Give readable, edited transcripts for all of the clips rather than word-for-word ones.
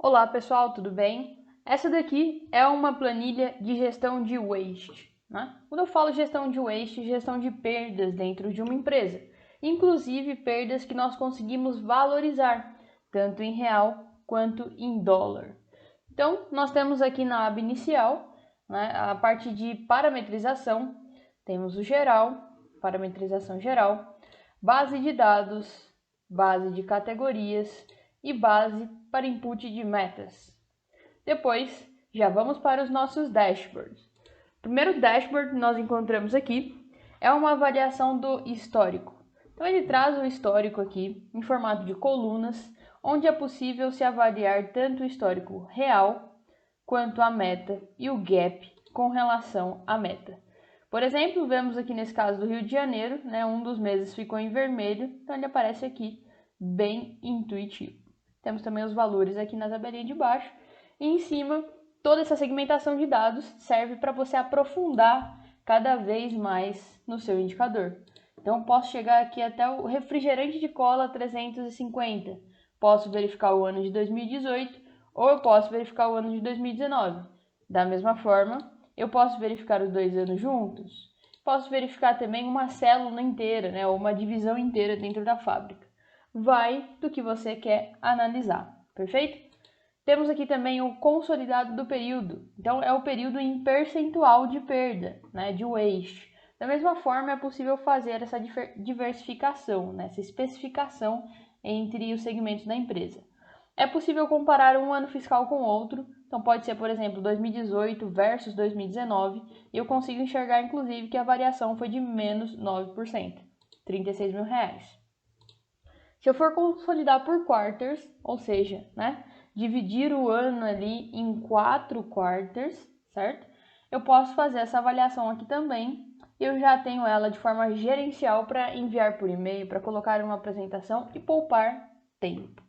Olá pessoal, tudo bem? Essa daqui é uma planilha de gestão de waste, né? Quando eu falo gestão de waste, gestão de perdas dentro de uma empresa, inclusive perdas que nós conseguimos valorizar, tanto em real quanto em dólar. Então, nós temos aqui na aba inicial, né, a parte de parametrização, temos o geral, parametrização geral, base de dados, base de categorias e base para input de metas. Depois, já vamos para os nossos dashboards. O primeiro dashboard que nós encontramos aqui é uma avaliação do histórico. Então ele traz o histórico aqui em formato de colunas, onde é possível se avaliar tanto o histórico real quanto a meta e o gap com relação à meta. Por exemplo, vemos aqui nesse caso do Rio de Janeiro, né, um dos meses ficou em vermelho, então ele aparece aqui bem intuitivo. Temos também os valores aqui na tabelinha de baixo e em cima toda essa segmentação de dados serve para você aprofundar cada vez mais no seu indicador. Então posso chegar aqui até o refrigerante de cola 350, posso verificar o ano de 2018 ou eu posso verificar o ano de 2019. Da mesma forma, eu posso verificar os dois anos juntos. Posso verificar também uma célula inteira, né, ou uma divisão inteira dentro da fábrica. Vai do que você quer analisar, perfeito? Temos aqui também o consolidado do período. Então, é o período em percentual de perda, né, de waste. Da mesma forma, é possível fazer essa diversificação, né, essa especificação entre os segmentos da empresa. É possível comparar um ano fiscal com outro, então pode ser, por exemplo, 2018 versus 2019, e eu consigo enxergar, inclusive, que a variação foi de menos 9%, R$36 mil. Se eu for consolidar por quarters, ou seja, né, dividir o ano ali em 4 quarters, certo? Eu posso fazer essa avaliação aqui também. Eu já tenho ela de forma gerencial para enviar por e-mail, para colocar em uma apresentação e poupar tempo.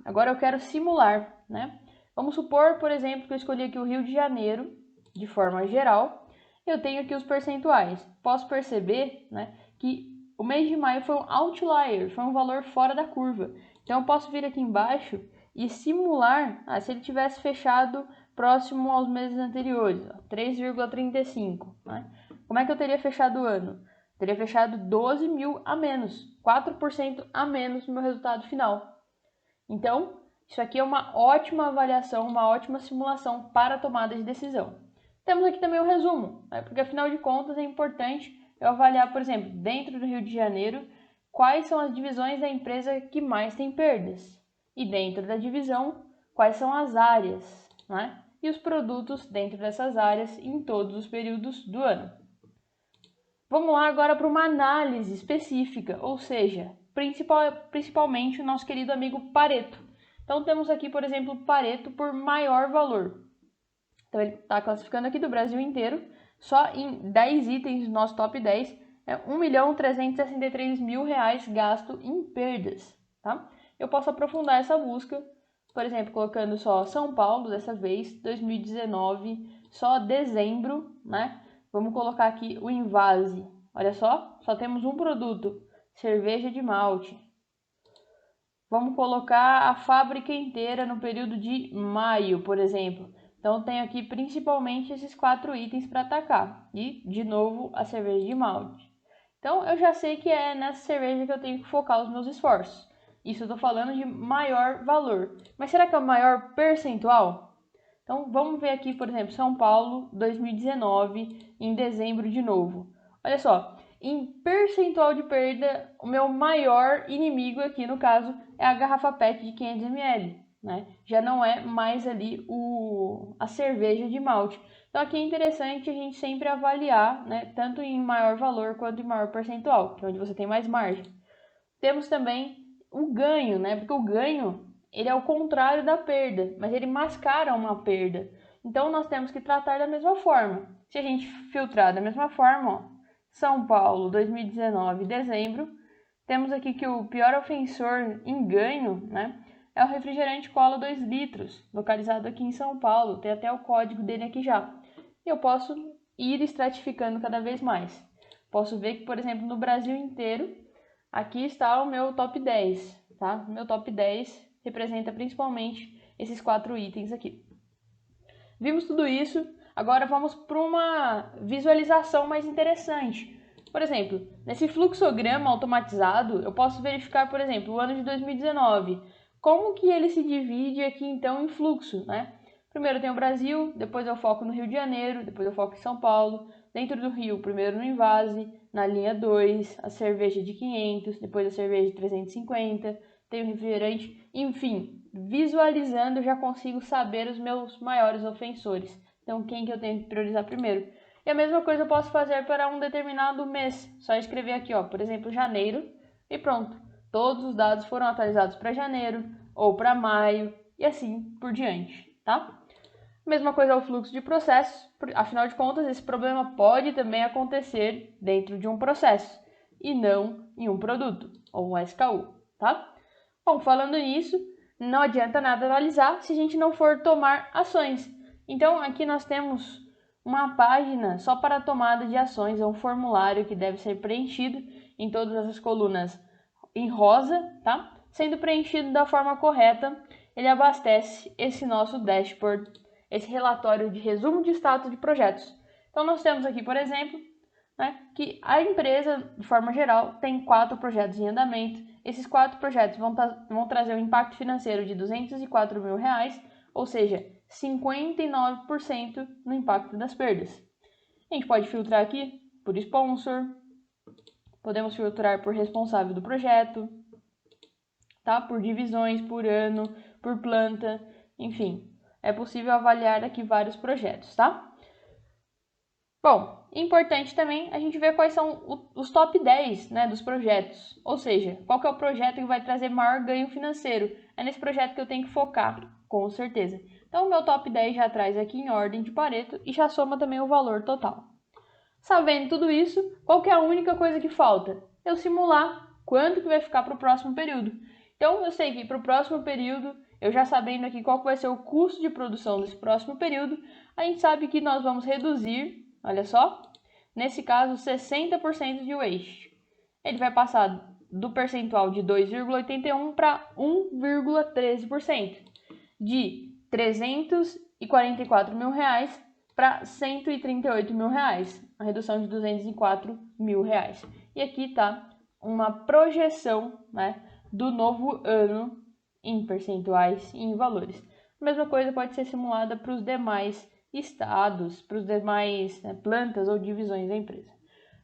Agora eu quero simular, né? Vamos supor, por exemplo, que eu escolhi aqui o Rio de Janeiro, de forma geral. Eu tenho aqui os percentuais. Posso perceber, né, que o mês de maio foi um outlier, foi um valor fora da curva. Então eu posso vir aqui embaixo e simular se ele tivesse fechado próximo aos meses anteriores, 3,35. Né? Como é que eu teria fechado o ano? Teria fechado 12 mil a menos, 4% a menos no meu resultado final. Então, isso aqui é uma ótima avaliação, uma ótima simulação para a tomada de decisão. Temos aqui também o resumo, né? Porque afinal de contas é importante eu avaliar, por exemplo, dentro do Rio de Janeiro, quais são as divisões da empresa que mais tem perdas. E dentro da divisão, quais são as áreas, né? E os produtos dentro dessas áreas em todos os períodos do ano. Vamos lá agora para uma análise específica, ou seja, principalmente o nosso querido amigo Pareto. Então temos aqui, por exemplo, Pareto por maior valor. Então ele está classificando aqui do Brasil inteiro, só em 10 itens do nosso top 10, é R$1.363.000 gasto em perdas. Tá? Eu posso aprofundar essa busca, por exemplo, colocando só São Paulo, dessa vez, 2019, só dezembro, né? Vamos colocar aqui o Invase. Olha só temos um produto, cerveja de malte. Vamos colocar a fábrica inteira no período de maio, por exemplo. Então, tenho aqui principalmente esses 4 itens para atacar. E, de novo, a cerveja de malte. Então, eu já sei que é nessa cerveja que eu tenho que focar os meus esforços. Isso eu estou falando de maior valor. Mas será que é o maior percentual? Então, vamos ver aqui, por exemplo, São Paulo, 2019, em dezembro de novo. Olha só, em percentual de perda, o meu maior inimigo aqui, no caso, é a garrafa PET de 500 ml. Né? Já não é mais ali a cerveja de malte. Então, aqui é interessante a gente sempre avaliar, né, tanto em maior valor quanto em maior percentual, que é onde você tem mais margem. Temos também o ganho, né? Porque o ganho ele é o contrário da perda, mas ele mascara uma perda. Então nós temos que tratar da mesma forma. Se a gente filtrar da mesma forma, ó, São Paulo, 2019, dezembro, temos aqui que o pior ofensor em ganho, né, é o refrigerante cola 2 litros, localizado aqui em São Paulo. Tem até o código dele aqui já. E eu posso ir estratificando cada vez mais. Posso ver que, por exemplo, no Brasil inteiro, aqui está o meu top 10, tá? Meu top 10 representa principalmente esses 4 itens aqui. Vimos tudo isso, agora vamos para uma visualização mais interessante. Por exemplo, nesse fluxograma automatizado, eu posso verificar, por exemplo, o ano de 2019. Como que ele se divide aqui, então, em fluxo, né? Primeiro tem o Brasil, depois eu foco no Rio de Janeiro, depois eu foco em São Paulo. Dentro do Rio, primeiro no Invase, na linha 2, a cerveja de 500, depois a cerveja de 350, tem o refrigerante, enfim, visualizando eu já consigo saber os meus maiores ofensores. Então, quem que eu tenho que priorizar primeiro? E a mesma coisa eu posso fazer para um determinado mês. Só escrever aqui, ó, por exemplo, janeiro, e pronto. Todos os dados foram atualizados para janeiro ou para maio e assim por diante, tá? Mesma coisa é o fluxo de processos, afinal de contas, esse problema pode também acontecer dentro de um processo e não em um produto ou um SKU, tá? Bom, falando nisso, não adianta nada analisar se a gente não for tomar ações. Então, aqui nós temos uma página só para a tomada de ações, é um formulário que deve ser preenchido em todas as colunas em rosa, tá? Sendo preenchido da forma correta, ele abastece esse nosso dashboard, esse relatório de resumo de status de projetos. Então, nós temos aqui, por exemplo, né, que a empresa, de forma geral, tem 4 projetos em andamento. Esses 4 projetos vão trazer um impacto financeiro de R$204 mil, ou seja, 59% no impacto das perdas. A gente pode filtrar aqui por sponsor, podemos filtrar por responsável do projeto, tá? Por divisões, por ano, por planta, enfim. É possível avaliar aqui vários projetos, tá? Bom, importante também a gente ver quais são os top 10, né, dos projetos. Ou seja, qual que é o projeto que vai trazer maior ganho financeiro. É nesse projeto que eu tenho que focar, com certeza. Então, o meu top 10 já traz aqui em ordem de Pareto e já soma também o valor total. Sabendo tudo isso, qual que é a única coisa que falta? Eu simular quanto que vai ficar para o próximo período. Então, eu sei que para o próximo período, eu já sabendo aqui qual que vai ser o custo de produção desse próximo período, a gente sabe que nós vamos reduzir, olha só, nesse caso, 60% de waste. Ele vai passar do percentual de 2,81 para 1,13%. De R$344 mil para R$138 mil, a redução de R$204 mil. E aqui está uma projeção, né, do novo ano em percentuais e em valores. A mesma coisa pode ser simulada para os demais estados, para os demais, né, plantas ou divisões da empresa.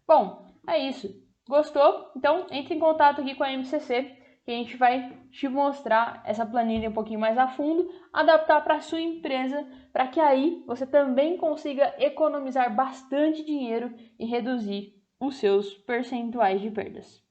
Bom, é isso. Gostou? Então entre em contato aqui com a MCC, que a gente vai te mostrar essa planilha um pouquinho mais a fundo, adaptar para a sua empresa, para que aí você também consiga economizar bastante dinheiro e reduzir os seus percentuais de perdas.